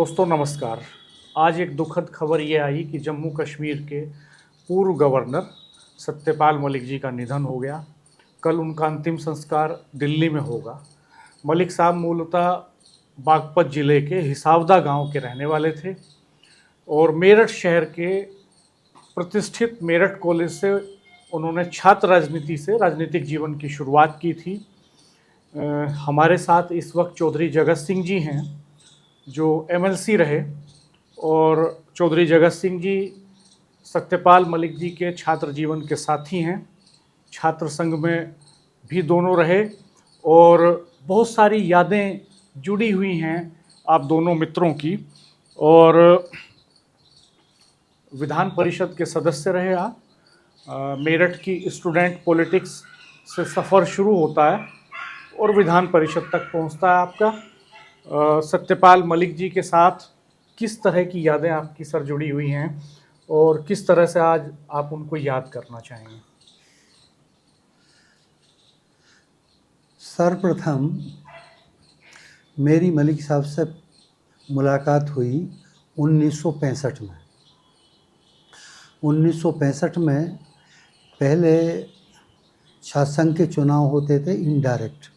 दोस्तों नमस्कार। आज एक दुखद खबर ये आई कि जम्मू कश्मीर के पूर्व गवर्नर सत्यपाल मलिक जी का निधन हो गया। कल उनका अंतिम संस्कार दिल्ली में होगा। मलिक साहब मूलतः बागपत ज़िले के हिसावदा गांव के रहने वाले थे और मेरठ शहर के प्रतिष्ठित मेरठ कॉलेज से उन्होंने छात्र राजनीति से राजनीतिक जीवन की शुरुआत की थी। हमारे साथ इस वक्त चौधरी जगत सिंह जी हैं जो एमएलसी रहे और चौधरी जगत सिंह जी सत्यपाल मलिक जी के छात्र जीवन के साथी हैं। छात्र संघ में भी दोनों रहे और बहुत सारी यादें जुड़ी हुई हैं आप दोनों मित्रों की। और विधान परिषद के सदस्य रहे आप। मेरठ की स्टूडेंट पॉलिटिक्स से सफ़र शुरू होता है और विधान परिषद तक पहुंचता है आपका। सत्यपाल मलिक जी के साथ किस तरह की यादें आपकी सर जुड़ी हुई हैं और किस तरह से आज आप उनको याद करना चाहेंगे? सर्वप्रथम मेरी मलिक साहब से मुलाकात हुई 1965 में। 1965 में पहले छात्र संघ के चुनाव होते थे इनडायरेक्ट।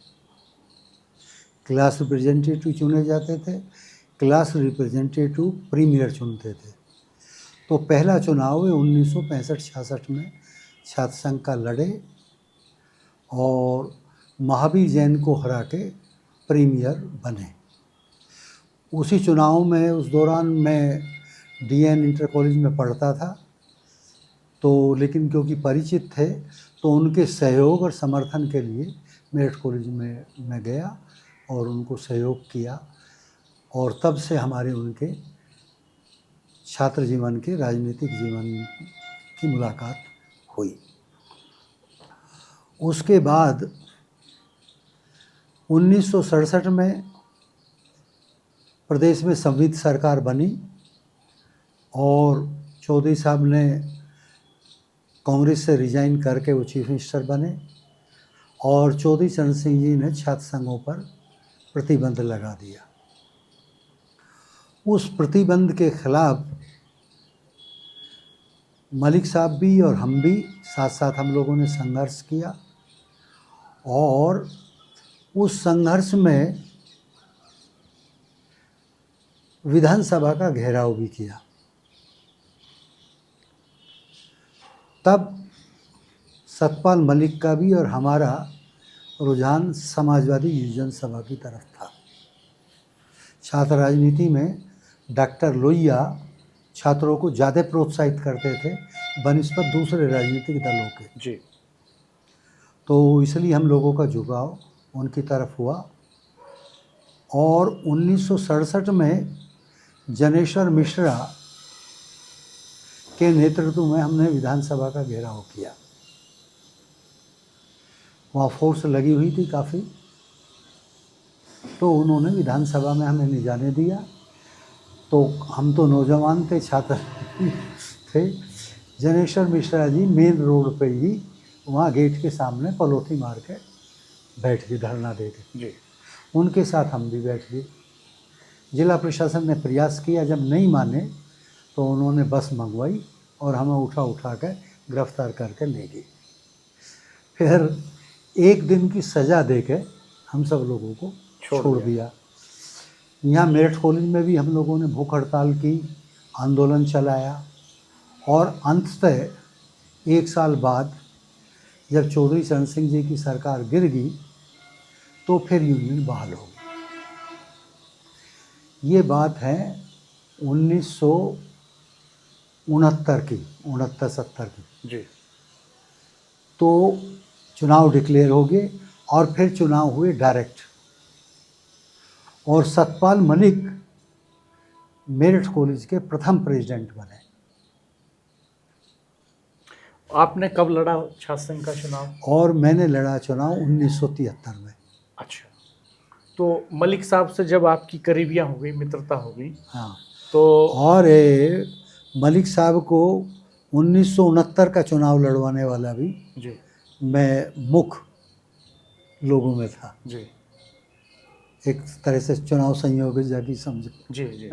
क्लास रिप्रेजेंटेटिव चुने जाते थे, क्लास रिप्रेजेंटेटिव प्रीमियर चुनते थे। तो पहला चुनाव 1965-66 में छात्र संघ का लड़े और महावीर जैन को हरा के प्रीमियर बने। उसी चुनाव में उस दौरान मैं डीएन इंटर कॉलेज में पढ़ता था, तो लेकिन क्योंकि परिचित थे तो उनके सहयोग और समर्थन के लिए मेरठ कॉलेज में मैं गया और उनको सहयोग किया और तब से हमारे उनके छात्र जीवन के राजनीतिक जीवन की मुलाकात हुई। उसके बाद 1967 में प्रदेश में संवित सरकार बनी और चौधरी साहब ने कांग्रेस से रिजाइन करके वो चीफ मिनिस्टर बने और चौधरी चरण सिंह जी ने छात्र संघों पर प्रतिबंध लगा दिया। उस प्रतिबंध के खिलाफ मलिक साहब भी और हम भी साथ साथ हम लोगों ने संघर्ष किया और उस संघर्ष में विधानसभा का घेराव भी किया। तब सतपाल मलिक का भी और हमारा रुझान समाजवादी युवजन सभा की तरफ था। छात्र राजनीति में डॉक्टर लोहिया छात्रों को ज़्यादा प्रोत्साहित करते थे बनिस्बत दूसरे राजनीतिक दलों के जी। तो इसलिए हम लोगों का झुकाव उनकी तरफ हुआ और 1967 में जनेश्वर मिश्रा के नेतृत्व में हमने विधानसभा का घेराव किया। वहाँ फोर्स लगी हुई थी काफ़ी, तो उन्होंने विधानसभा में हमें नहीं जाने दिया। तो हम तो नौजवान थे, छात्र थे। जनेश्वर मिश्रा जी मेन रोड पे ही वहाँ गेट के सामने पलोथी मार के बैठ गए, धरना दे के जी। उनके साथ हम भी बैठ गए। जिला प्रशासन ने प्रयास किया, जब नहीं माने तो उन्होंने बस मंगवाई और हमें उठा कर गिरफ्तार करके ले गए। फिर एक दिन की सज़ा दे के हम सब लोगों को छोड़ दिया। यहाँ मेरठ कॉलेज में भी हम लोगों ने भूख हड़ताल की, आंदोलन चलाया और अंततः एक साल बाद जब चौधरी चरण सिंह जी की सरकार गिर गई तो फिर यूनियन बहाल हो गई। ये बात है 1969 की, 69-70 की। जी। तो चुनाव डिक्लेयर हो गए और फिर चुनाव हुए डायरेक्ट और सतपाल मलिक मेरठ कॉलेज के प्रथम प्रेसिडेंट बने। आपने कब लड़ा छात्र संघ का चुनाव? और मैंने लड़ा चुनाव 1973 में। अच्छा, तो मलिक साहब से जब आपकी करीबियाँ हो गई, मित्रता हो गई, हाँ, तो और मलिक साहब को 1969 का चुनाव लड़वाने वाला भी जी मैं मुख्य लोगों में था। जी। एक तरह से चुनाव संयोग भी समझो, जी जी।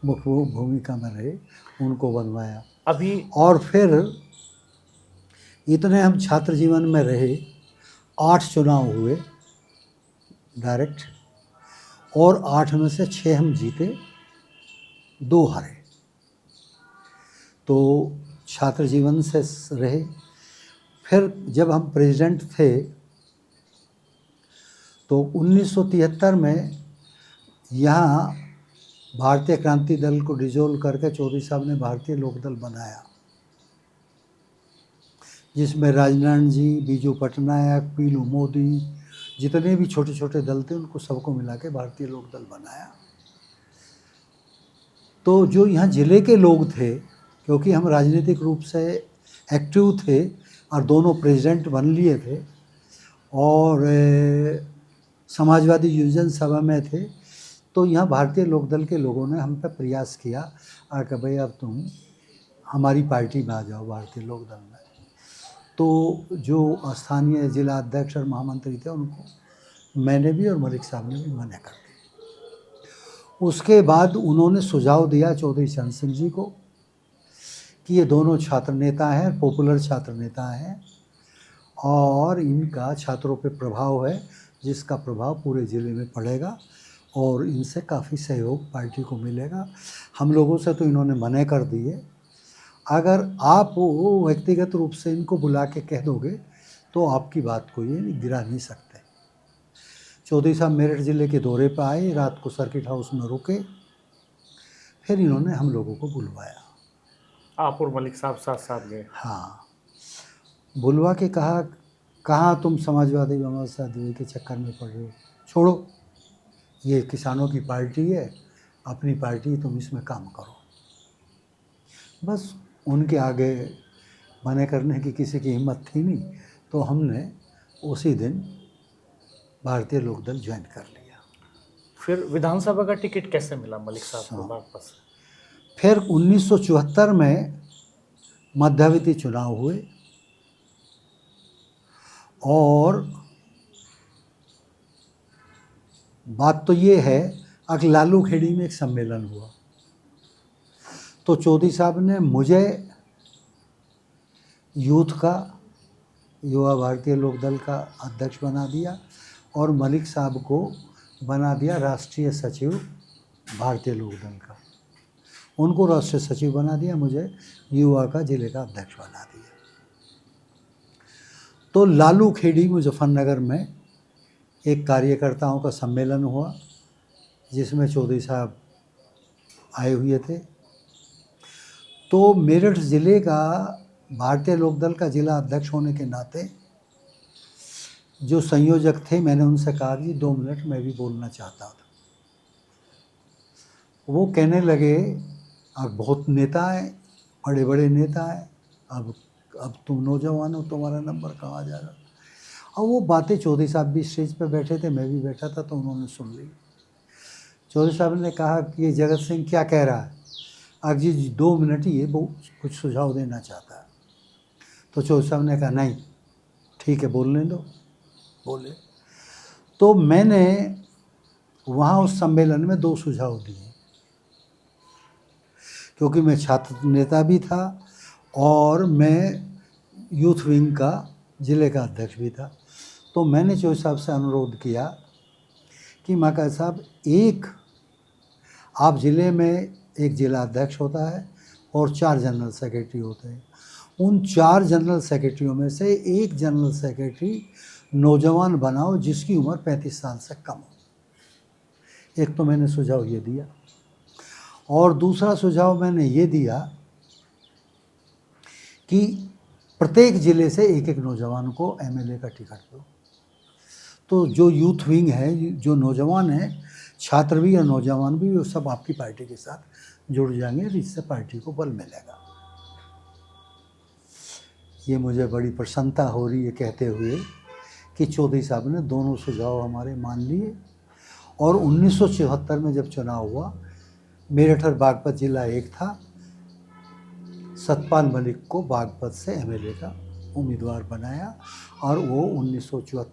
मुख्य भूमिका में रहे, उनको बनवाया। अभी और फिर इतने हम छात्र जीवन में रहे, 8 चुनाव हुए डायरेक्ट, और 8 में से 6 हम जीते, 2 हारे। तो छात्र जीवन से रहे। फिर जब हम प्रेसिडेंट थे तो 1973 में यहाँ भारतीय क्रांति दल को डिसॉल्व करके चौधरी साहब ने भारतीय लोकदल बनाया, जिसमें राजनारायण जी, बीजू पटनायक, पीलू मोदी, जितने भी छोटे छोटे दल थे उनको सबको मिला के भारतीय लोकदल बनाया। तो जो यहाँ ज़िले के लोग थे, क्योंकि हम राजनीतिक रूप से एक्टिव थे और दोनों प्रेसिडेंट बन लिए थे और समाजवादी युवजन सभा में थे, तो यहाँ भारतीय लोकदल के लोगों ने हम पे प्रयास किया कि भाई अब तुम हमारी पार्टी में आ जाओ, भारतीय लोकदल में। तो जो स्थानीय जिला अध्यक्ष और महामंत्री थे उनको मैंने भी और मलिक साहब ने भी मना कर दिया। उसके बाद उन्होंने सुझाव दिया चौधरी चरण सिंह जी को कि ये दोनों छात्र नेता हैं, पॉपुलर छात्र नेता हैं, और इनका छात्रों पे प्रभाव है जिसका प्रभाव पूरे ज़िले में पड़ेगा और इनसे काफ़ी सहयोग पार्टी को मिलेगा। हम लोगों से तो इन्होंने मना कर दिए, अगर आप वो व्यक्तिगत रूप से इनको बुला के कह दोगे तो आपकी बात को ये गिरा नहीं सकते। चौधरी साहब मेरठ ज़िले के दौरे पर आए, रात को सर्किट हाउस में रुके, फिर इन्होंने हम लोगों को बुलवाया। आप और मलिक साहब साथ साथ गए? हाँ, बुलवा के कहा, कहाँ तुम समाजवादी व्यवस्था के चक्कर में पड़ रहे हो, छोड़ो, ये किसानों की पार्टी है, अपनी पार्टी, तुम इसमें काम करो। बस उनके आगे मना करने की किसी की हिम्मत थी नहीं, तो हमने उसी दिन भारतीय लोकदल ज्वाइन कर लिया। फिर विधानसभा का टिकट कैसे मिला मलिक साहब को बागपत से? फिर 1974 में मध्यावधि चुनाव हुए और बात तो ये है, अगर लालू खेड़ी में एक सम्मेलन हुआ तो चौधरी साहब ने मुझे यूथ का, युवा भारतीय लोकदल का अध्यक्ष बना दिया और मलिक साहब को बना दिया राष्ट्रीय सचिव भारतीय लोकदल का। उनको राष्ट्रीय सचिव बना दिया, मुझे युवा का जिले का अध्यक्ष बना दिया। तो लालू खेड़ी मुजफ्फरनगर में एक कार्यकर्ताओं का सम्मेलन हुआ जिसमें चौधरी साहब आए हुए थे। तो मेरठ ज़िले का भारतीय लोकदल का जिला अध्यक्ष होने के नाते जो संयोजक थे, मैंने उनसे कहा कि 2 मिनट मैं भी बोलना चाहता था। वो कहने लगे, अब बहुत नेता हैं, बड़े बड़े नेता हैं, अब तुम नौजवान हो, तुम्हारा नंबर कहाँ जा रहा। और वो बातें, चौधरी साहब भी स्टेज पे बैठे थे, मैं भी बैठा था, तो उन्होंने सुन ली। चौधरी साहब ने कहा कि ये जगत सिंह क्या कह रहा है, अगर जी 2 मिनट ही ये कुछ सुझाव देना चाहता है। तो चौधरी साहब ने कहा नहीं ठीक है, बोलने दो, बोले। तो मैंने वहाँ उस सम्मेलन में 2 सुझाव दिए, क्योंकि मैं छात्र नेता भी था और मैं यूथ विंग का ज़िले का अध्यक्ष भी था। तो मैंने चौधरी साहब से अनुरोध किया कि माका साहब, एक आप ज़िले में एक जिला अध्यक्ष होता है और 4 जनरल सेक्रेटरी होते हैं, उन 4 जनरल सेक्रेटरियों में से एक जनरल सेक्रेटरी नौजवान बनाओ जिसकी उम्र 35 साल से कम हो। एक तो मैंने सुझाव ये दिया, और दूसरा सुझाव मैंने ये दिया कि प्रत्येक ज़िले से एक एक नौजवान को एमएलए का टिकट दो। तो जो यूथ विंग है, जो नौजवान हैं, छात्र भी और नौजवान भी, वो सब आपकी पार्टी के साथ जुड़ जाएंगे, इससे पार्टी को बल मिलेगा। ये मुझे बड़ी प्रसन्नता हो रही है कहते हुए कि चौधरी साहब ने दोनों सुझाव हमारे मान लिए। और 1974 में जब चुनाव हुआ, मेरठ और बागपत जिला एक था, सतपाल मलिक को बागपत से एमएलए का उम्मीदवार बनाया और वो 1974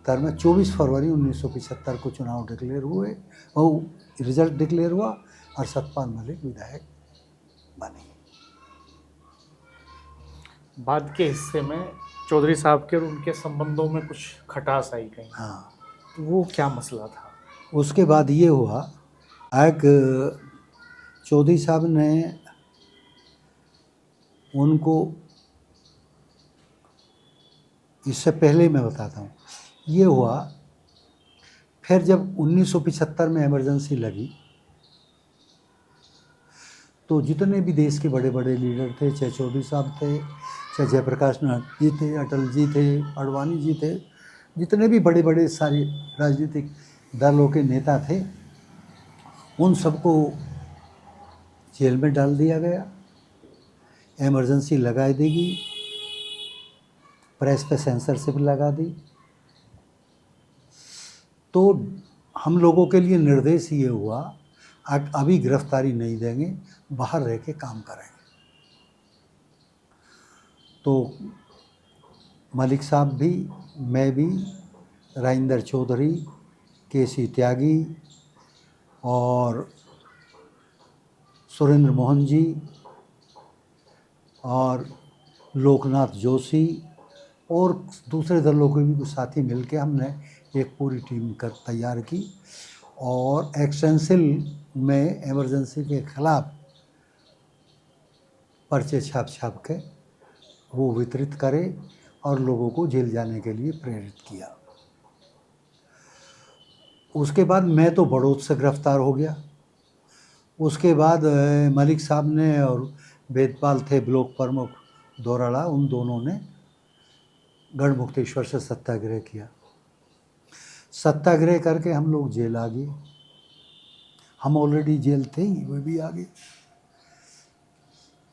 1975 में 24 फरवरी 1975 को चुनाव डिक्लेयर हुए और रिजल्ट डिक्लेयर हुआ और सतपाल मलिक विधायक बने। बाद के हिस्से में चौधरी साहब के और उनके संबंधों में कुछ खटास आई कहीं, हाँ, तो वो क्या मसला था? उसके बाद ये हुआ, एक चौधरी साहब ने उनको, इससे पहले मैं बताता हूँ, ये हुआ फिर जब 1975 में इमरजेंसी लगी तो जितने भी देश के बड़े बड़े लीडर थे, चाहे चौधरी साहब थे, चाहे जयप्रकाश नारायण जी थे, अटल जी थे, आडवाणी जी थे, जितने भी बड़े बड़े सारे राजनीतिक दलों के नेता थे, उन सबको जेल में डाल दिया गया, इमरजेंसी लगा देगी, प्रेस पे सेंसरशिप लगा दी। तो हम लोगों के लिए निर्देश ये हुआ, अभी गिरफ्तारी नहीं देंगे, बाहर रह के काम करेंगे। तो मलिक साहब भी, मैं भी, राजेंद्र चौधरी, केसी त्यागी और सुरेंद्र मोहन जी और लोकनाथ जोशी और दूसरे दलों के भी कुछ साथी मिलके हमने एक पूरी टीम कर तैयार की और एक्सटेंसिल में इमरजेंसी के खिलाफ पर्चे छाप छाप के वो वितरित करे और लोगों को जेल जाने के लिए प्रेरित किया। उसके बाद मैं तो बड़ौत से गिरफ्तार हो गया। उसके बाद मलिक साहब ने और वेदपाल थे ब्लॉक प्रमुख दोराड़ा, उन दोनों ने गढ़मुक्तेश्वर से सत्याग्रह किया। सत्याग्रह करके हम लोग जेल आ गए। हम ऑलरेडी जेल थे ही, वे भी आ गए।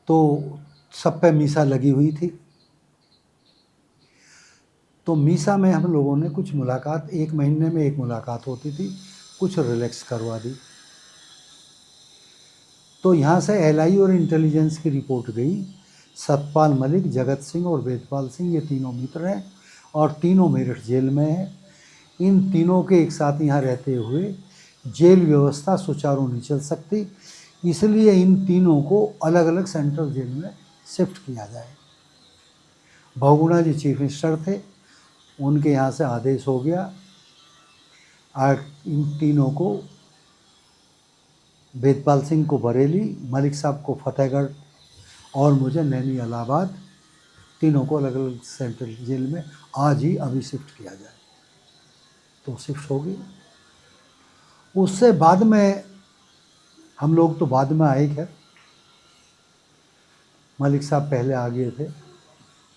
तो सब पे मीसा लगी हुई थी। तो मीसा में हम लोगों ने कुछ मुलाकात, 1 महीने में 1 मुलाकात होती थी, कुछ रिलैक्स करवा दी। तो यहाँ से एलआई और इंटेलिजेंस की रिपोर्ट गई, सतपाल मलिक, जगत सिंह और वेदपाल सिंह ये तीनों मित्र हैं और तीनों मेरठ जेल में हैं। इन तीनों के एक साथ यहाँ रहते हुए जेल व्यवस्था सुचारू नहीं चल सकती, इसलिए इन तीनों को अलग अलग सेंट्रल जेल में शिफ्ट किया जाए। बहुगुणा जी चीफ मिनिस्टर थे, उनके यहाँ से आदेश हो गया इन तीनों को, वेदपाल सिंह को बरेली, मलिक साहब को फतेहगढ़ और मुझे नैनी इलाहाबाद, तीनों को अलग अलग सेंट्रल जेल में आज ही अभी शिफ्ट किया जाए। तो शिफ्ट हो गई। उससे बाद में हम लोग तो बाद में आए, खैर मलिक साहब पहले आ गए थे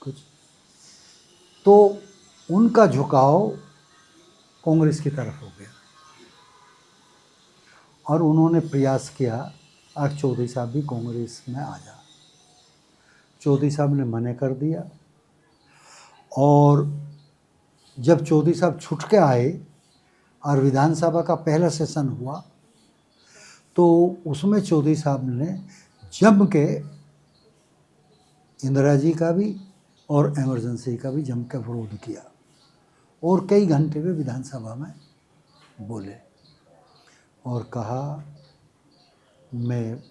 कुछ। तो उनका झुकाव कांग्रेस की तरफ हो गया और उन्होंने प्रयास किया आज चौधरी साहब भी कांग्रेस में आ जा। चौधरी साहब ने मना कर दिया और जब चौधरी साहब छूट के आए और विधानसभा का पहला सेशन हुआ तो उसमें चौधरी साहब ने जम के इंदिरा जी का भी और इमरजेंसी का भी जम के विरोध किया और कई घंटे वे विधानसभा में बोले और कहा मैं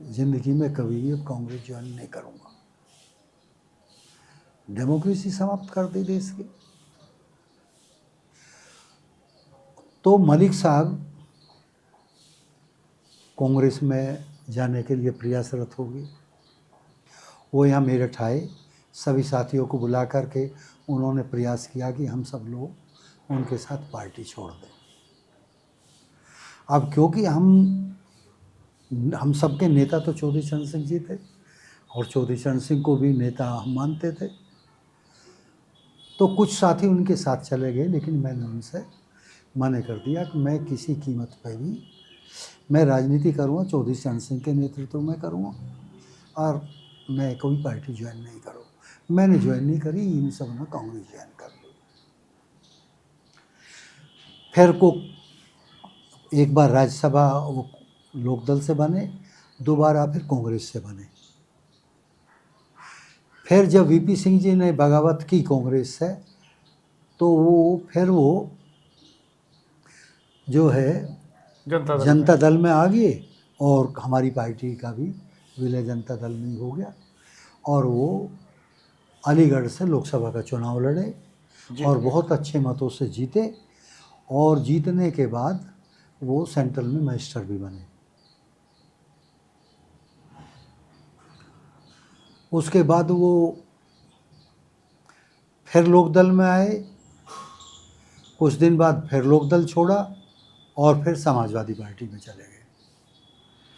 ज़िंदगी में कभी भी अब कांग्रेस ज्वाइन नहीं करूँगा। डेमोक्रेसी समाप्त कर दी देश की। तो मलिक साहब कांग्रेस में जाने के लिए प्रयासरत हो गए। वो यहाँ मेरठ आए, सभी साथियों को बुला करके उन्होंने प्रयास किया कि हम सब लोग उनके साथ पार्टी छोड़ दें। अब क्योंकि हम सबके नेता तो चौधरी चरण सिंह जी थे और चौधरी चरण सिंह को भी नेता हम मानते थे, तो कुछ साथी उनके साथ चले गए, लेकिन मैंने उनसे मना कर दिया कि मैं किसी कीमत पर भी मैं राजनीति करूँगा, चौधरी चरण सिंह के नेतृत्व में करूँगा और मैं कोई पार्टी ज्वाइन नहीं करूँ। मैंने ज्वाइन नहीं करी, इन सब ने कांग्रेस ज्वाइन कर ली। फिर को एक बार राज्यसभा वो लोकदल से बने, दोबारा फिर कांग्रेस से बने। फिर जब वीपी सिंह जी ने बगावत की कांग्रेस से तो वो जो है जनता दल में आ गए और हमारी पार्टी का भी विलय जनता दल में ही हो गया और वो अलीगढ़ से लोकसभा का चुनाव लड़े और बहुत अच्छे मतों से जीते और जीतने के बाद वो सेंट्रल में मिनिस्टर भी बने। उसके बाद वो फिर लोकदल में आए, कुछ दिन बाद फिर लोकदल छोड़ा और फिर समाजवादी पार्टी में चले गए।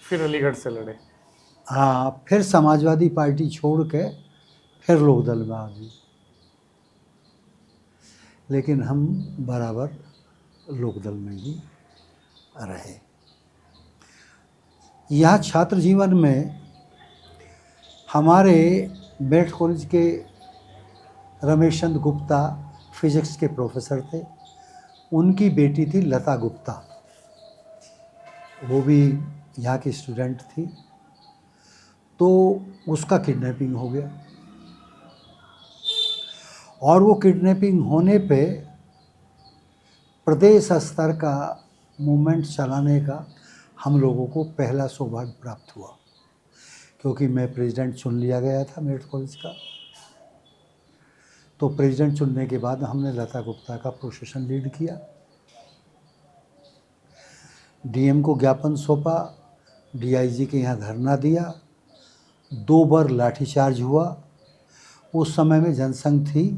फिर अलीगढ़ से लड़े। हाँ, फिर समाजवादी पार्टी छोड़ के फिर लोकदल में आ गई, लेकिन हम बराबर लोकदल में ही रहे। यहाँ छात्र जीवन में हमारे मेरठ कॉलेज के रमेश चंद्र गुप्ता फिजिक्स के प्रोफेसर थे, उनकी बेटी थी लता गुप्ता, वो भी यहाँ की स्टूडेंट थी, तो उसका किडनैपिंग हो गया और वो किडनैपिंग होने पे प्रदेश स्तर का मूवमेंट चलाने का हम लोगों को पहला सौभाग्य प्राप्त हुआ, क्योंकि मैं प्रेसिडेंट चुन लिया गया था मेरठ कॉलेज का। तो प्रेसिडेंट चुनने के बाद हमने लता गुप्ता का प्रोसेशन लीड किया, डीएम को ज्ञापन सौंपा, डीआईजी के यहाँ धरना दिया, 2 बार लाठीचार्ज हुआ। उस समय में जनसंघ थी,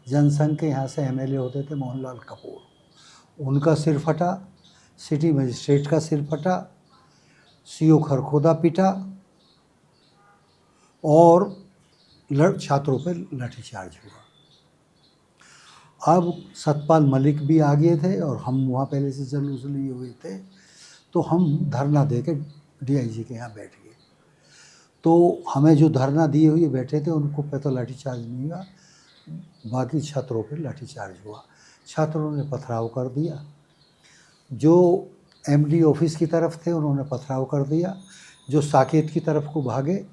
जनसंघ के यहाँ से एमएलए होते थे मोहनलाल कपूर, उनका सिर फटा, सिटी मजिस्ट्रेट का सिर फटा, सीओ खरखोदा पिटा और छात्रों पर लाठीचार्ज हुआ। अब सतपाल मलिक भी आ गए थे और हम वहाँ पहले से जुलूस लिए हुए थे, तो हम धरना दे के डीआईजी के यहाँ बैठ गए। तो हमें जो धरना दिए हुए बैठे थे उनको पे तो लाठीचार्ज नहीं हुआ, बाकी छात्रों पर लाठीचार्ज हुआ। छात्रों ने पथराव कर दिया, जो एमडी ऑफिस की तरफ थे उन्होंने पथराव कर दिया, जो साकेत की तरफ को भागे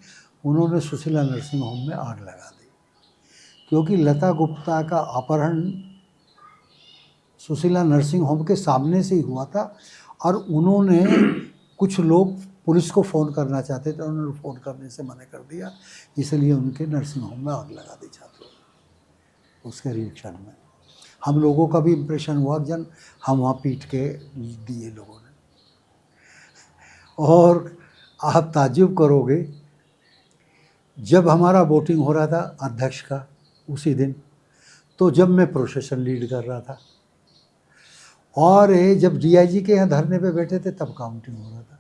उन्होंने सुशीला नर्सिंग होम में आग लगा दी, क्योंकि लता गुप्ता का अपहरण सुशीला नर्सिंग होम के सामने से ही हुआ था और उन्होंने कुछ लोग पुलिस को फ़ोन करना चाहते थे, उन्होंने फ़ोन करने से मना कर दिया, इसलिए उनके नर्सिंग होम में आग लगा दी छात्रों ने। उसके रिएक्शन में हम लोगों का भी इम्प्रेशन हुआ, जन हम वहाँ पीट के दिए लोगों ने। और आप ताज्जुब करोगे, जब हमारा वोटिंग हो रहा था अध्यक्ष का उसी दिन, तो जब मैं प्रोसेशन लीड कर रहा था और ये जब डीआईजी के यहाँ धरने पे बैठे थे तब काउंटिंग हो रहा था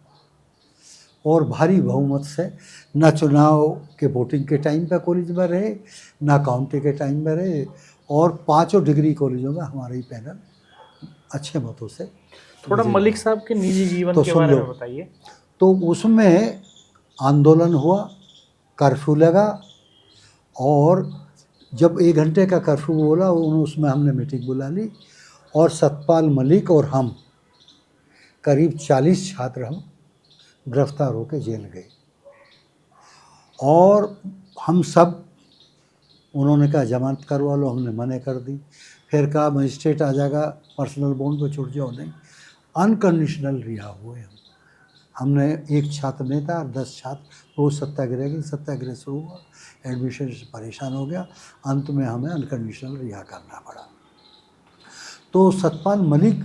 और भारी बहुमत से ना चुनाव के वोटिंग के टाइम पे कॉलेज में रहे, ना काउंटिंग के टाइम में रहे और 5 डिग्री कॉलेजों में हमारा ही पैनल अच्छे मतों से। थोड़ा मलिक साहब के निजी जीवन के बारे में बताइए। तो उसमें आंदोलन हुआ, कर्फ्यू लगा और जब 1 घंटे का कर्फ्यू बोला उसमें हमने मीटिंग बुला ली और सतपाल मलिक और हम करीब 40 छात्र हम गिरफ्तार होकर जेल गए और हम सब, उन्होंने कहा जमानत करवा लो, हमने मना कर दी, फिर कहा मजिस्ट्रेट आ जाएगा, पर्सनल बॉन्ड पे छुट जाओ, नहीं, अनकंडीशनल रिहा हुए हम। हमने एक छात्र नेता और 10 छात्र रोज़ सत्याग्रह की, सत्याग्रह शुरू हुआ, एडमिशन से परेशान हो गया, अंत में हमें अनकंडीशनल रिहा करना पड़ा। तो सतपाल मलिक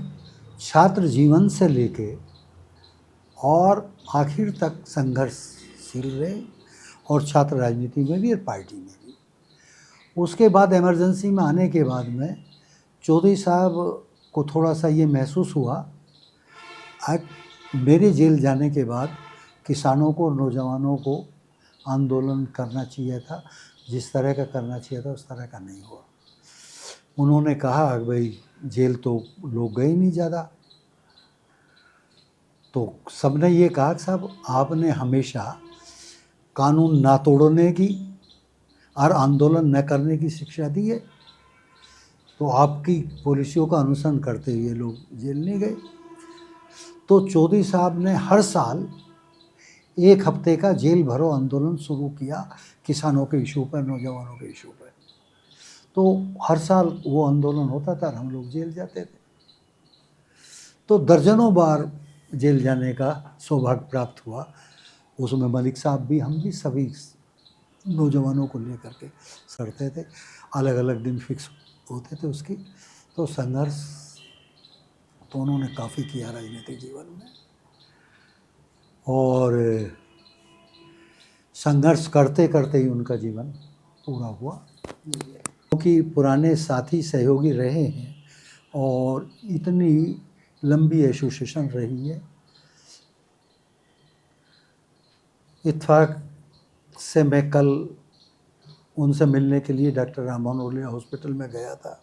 छात्र जीवन से लेके और आखिर तक संघर्षशील रहे और छात्र राजनीति में भी और पार्टी में भी। उसके बाद इमरजेंसी में आने के बाद में चौधरी साहब को थोड़ा सा ये महसूस हुआ, आज मेरे जेल जाने के बाद किसानों को, नौजवानों को आंदोलन करना चाहिए था, जिस तरह का करना चाहिए था उस तरह का नहीं हुआ। उन्होंने कहा भाई जेल तो लोग गए नहीं ज़्यादा, तो सबने ये कहा साहब आपने हमेशा कानून ना तोड़ने की और आंदोलन न करने की शिक्षा दी है, तो आपकी पॉलिसियों का अनुसरण करते हुए लोग जेल नहीं गए। तो चौधरी साहब ने हर साल 1 हफ्ते का जेल भरो आंदोलन शुरू किया किसानों के इशू पर, नौजवानों के इशू पर। तो हर साल वो आंदोलन होता था और हम लोग जेल जाते थे। तो दर्जनों बार जेल जाने का सौभाग्य प्राप्त हुआ। उसमें मलिक साहब भी, हम भी, सभी नौजवानों को लेकर के सड़ते थे। अलग अलग दिन फिक्स होते थे उसकी। तो संघर्ष तो उन्होंने काफ़ी किया राजनीतिक जीवन में, और संघर्ष करते करते ही उनका जीवन पूरा हुआ। क्योंकि पुराने साथी सहयोगी रहे हैं और इतनी लंबी एसोसिएशन रही है। इत्तेफाक से मैं कल उनसे मिलने के लिए डॉक्टर राम मनोहर हॉस्पिटल में गया था,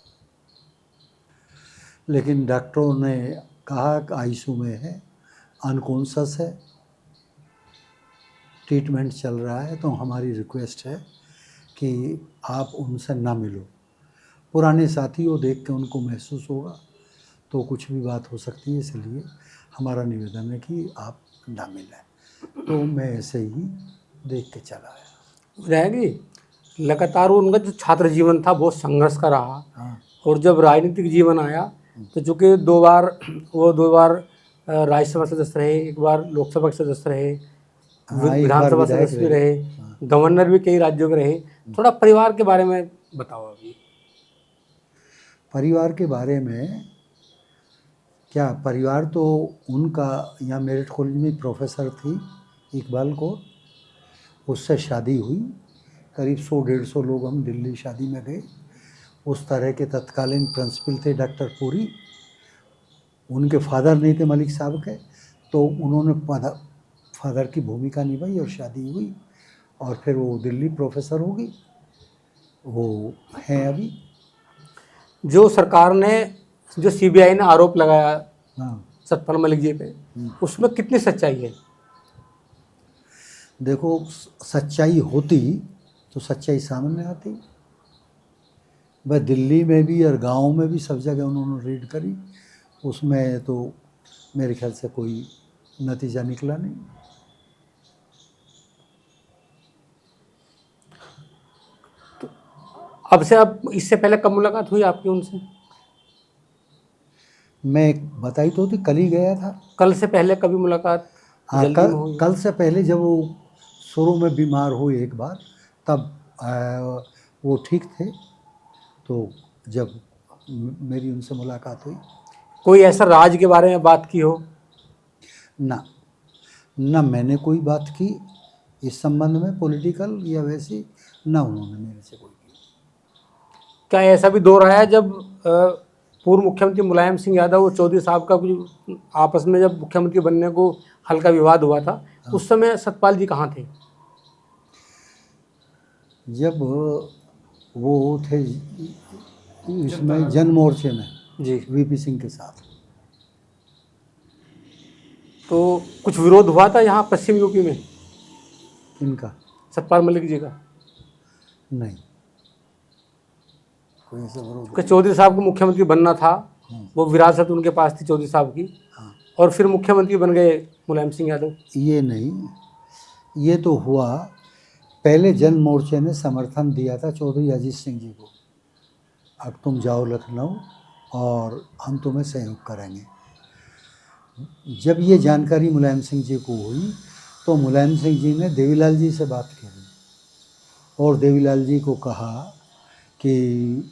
लेकिन डॉक्टरों ने कहा कि आईसीयू में है, अनकॉन्शस है, ट्रीटमेंट चल रहा है। तो हमारी रिक्वेस्ट है कि आप उनसे ना मिलो। पुराने साथियों देख के उनको महसूस होगा तो कुछ भी बात हो सकती है, इसलिए हमारा निवेदन है कि आप ना मिलें। तो मैं ऐसे ही देख के चला आया। रहेगी लगातार उनका जो छात्र जीवन था बहुत संघर्ष का रहा। हाँ और जब राजनीतिक जीवन आया तो चूँकि दो बार राज्यसभा सदस्य रहे, एक बार लोकसभा के सदस्य रहे, हाँ, एक बार विधानसभा विधायक सदस्य भी रहे। रहे, गवर्नर भी कई राज्यों के रहे। थोड़ा परिवार के बारे में बताओ अभी। परिवार के बारे में क्या, परिवार तो उनका यहाँ मेरिट कॉलेज में प्रोफेसर थी इकबाल को, उससे शादी हुई। करीब 100-150 लोग हम दिल्ली शादी में गए। उस तरह के तत्कालीन प्रिंसिपल थे डॉक्टर पुरी, उनके फादर नहीं थे मलिक साहब के, तो उन्होंने फादर की भूमिका निभाई और शादी हुई, और फिर वो दिल्ली प्रोफेसर होगी, वो हैं अभी। जो सरकार ने, जो सीबीआई ने आरोप लगाया हाँ सतपाल मलिक जी पे, उसमें कितनी सच्चाई है? देखो, सच्चाई होती तो सच्चाई सामने आती। वह दिल्ली में भी और गांव में भी सब जगह उन्होंने रेड करी, उसमें तो मेरे ख्याल से कोई नतीजा निकला नहीं। अब से अब इससे पहले कब मुलाकात हुई आपकी उनसे? मैं बताई तो थी, कल ही गया था। कल से पहले कभी मुलाकात हाँ, जल्दी में हुई? कल से पहले जब वो शुरू में बीमार हुए एक बार, तब वो ठीक थे, तो जब मेरी उनसे मुलाकात हुई। कोई ऐसा राज के बारे में बात की हो? ना मैंने कोई बात की इस संबंध में, पॉलिटिकल या वैसी, ना उन्होंने मेरे से कोई की। क्या ऐसा भी दौर आया जब पूर्व मुख्यमंत्री मुलायम सिंह यादव और चौधरी साहब का कुछ आपस में जब मुख्यमंत्री बनने को हल्का विवाद हुआ था, उस समय सतपाल जी कहाँ थे? जब वो थे इसमें जन मोर्चे में जी। वीपी सिंह के साथ। तो कुछ विरोध हुआ था यहाँ पश्चिम यूपी में इनका सतपाल मलिक जी का? नहीं, कोई ऐसा विरोध कि चौधरी साहब को मुख्यमंत्री बनना था, वो विरासत उनके पास थी चौधरी साहब की, और फिर मुख्यमंत्री बन गए मुलायम सिंह यादव। ये नहीं, ये तो हुआ पहले जन मोर्चे ने समर्थन दिया था चौधरी अजीत सिंह जी को, अब तुम जाओ लखनऊ और हम तुम्हें सहयोग करेंगे। जब ये जानकारी मुलायम सिंह जी को हुई तो मुलायम सिंह जी ने देवीलाल जी से बात करी और देवीलाल जी को कहा कि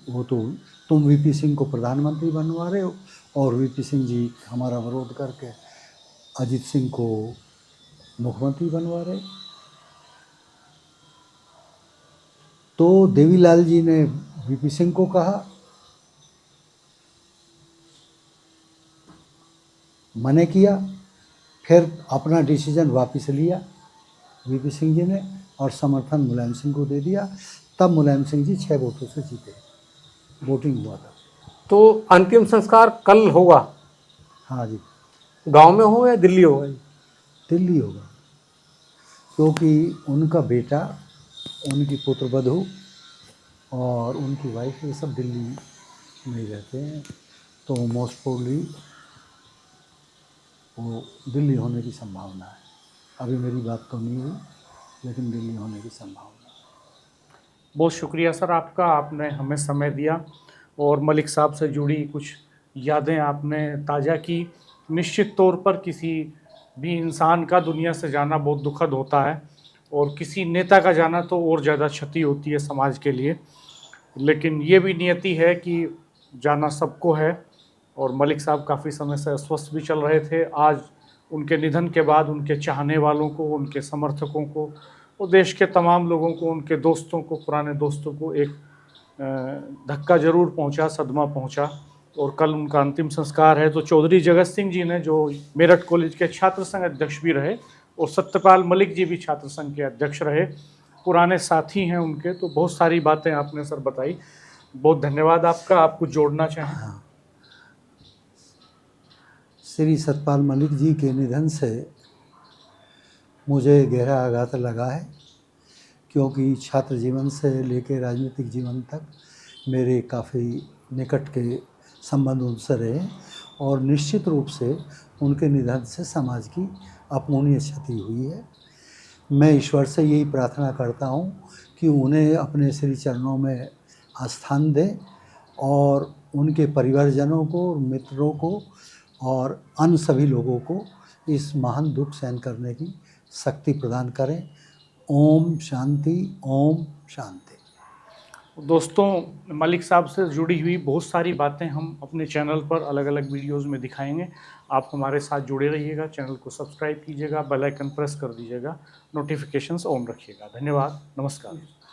वो तो तुम वीपी सिंह को प्रधानमंत्री बनवा रहे हो और वीपी सिंह जी हमारा विरोध करके अजीत सिंह को मुख्यमंत्री बनवा रहे। तो देवीलाल जी ने वीपी सिंह को कहा, मने किया, फिर अपना डिसीजन वापस लिया वीपी सिंह जी ने और समर्थन मुलायम सिंह को दे दिया। तब मुलायम सिंह जी 6 वोटों से जीते, वोटिंग हुआ था। तो अंतिम संस्कार कल होगा? हाँ जी, गांव में हो या दिल्ली होगा? दिल्ली होगा, क्योंकि उनका बेटा, उनकी पुत्रवधू और उनकी वाइफ ये सब दिल्ली में ही रहते हैं, तो मोस्ट प्रोबेबली वो दिल्ली होने की संभावना है। अभी मेरी बात तो नहीं हुई, लेकिन दिल्ली होने की संभावना है। बहुत शुक्रिया सर आपका, आपने हमें समय दिया और मलिक साहब से जुड़ी कुछ यादें आपने ताज़ा की। निश्चित तौर पर किसी भी इंसान का दुनिया से जाना बहुत दुखद होता है और किसी नेता का जाना तो और ज़्यादा क्षति होती है समाज के लिए, लेकिन ये भी नियति है कि जाना सबको है। और मलिक साहब काफ़ी समय से अस्वस्थ भी चल रहे थे। आज उनके निधन के बाद उनके चाहने वालों को, उनके समर्थकों को और देश के तमाम लोगों को, उनके दोस्तों को, पुराने दोस्तों को एक धक्का ज़रूर पहुंचा, सदमा पहुंचा। और कल उनका अंतिम संस्कार है। तो चौधरी जगत सिंह जी ने, जो मेरठ कॉलेज के छात्र संघ अध्यक्ष भी रहे, और सत्यपाल मलिक जी भी छात्र संघ के अध्यक्ष रहे, पुराने साथी हैं उनके। तो बहुत सारी बातें आपने सर बताई, बहुत धन्यवाद आपका। आप कुछ जोड़ना चाहें? हाँ, श्री सतपाल मलिक जी के निधन से मुझे गहरा आघात लगा है, क्योंकि छात्र जीवन से लेकर राजनीतिक जीवन तक मेरे काफ़ी निकट के संबंध उनसे रहे और निश्चित रूप से उनके निधन से समाज की अपूर्णीय क्षति हुई है। मैं ईश्वर से यही प्रार्थना करता हूँ कि उन्हें अपने श्री चरणों में स्थान दें और उनके परिवारजनों को, मित्रों को और अन्य सभी लोगों को इस महान दुख सहन करने की शक्ति प्रदान करें। ओम शांति, ओम शांति। दोस्तों, मलिक साहब से जुड़ी हुई बहुत सारी बातें हम अपने चैनल पर अलग अलग वीडियोस में दिखाएंगे। आप हमारे साथ जुड़े रहिएगा, चैनल को सब्सक्राइब कीजिएगा, बेल आइकन प्रेस कर दीजिएगा, नोटिफिकेशंस ऑन रखिएगा। धन्यवाद, नमस्कार।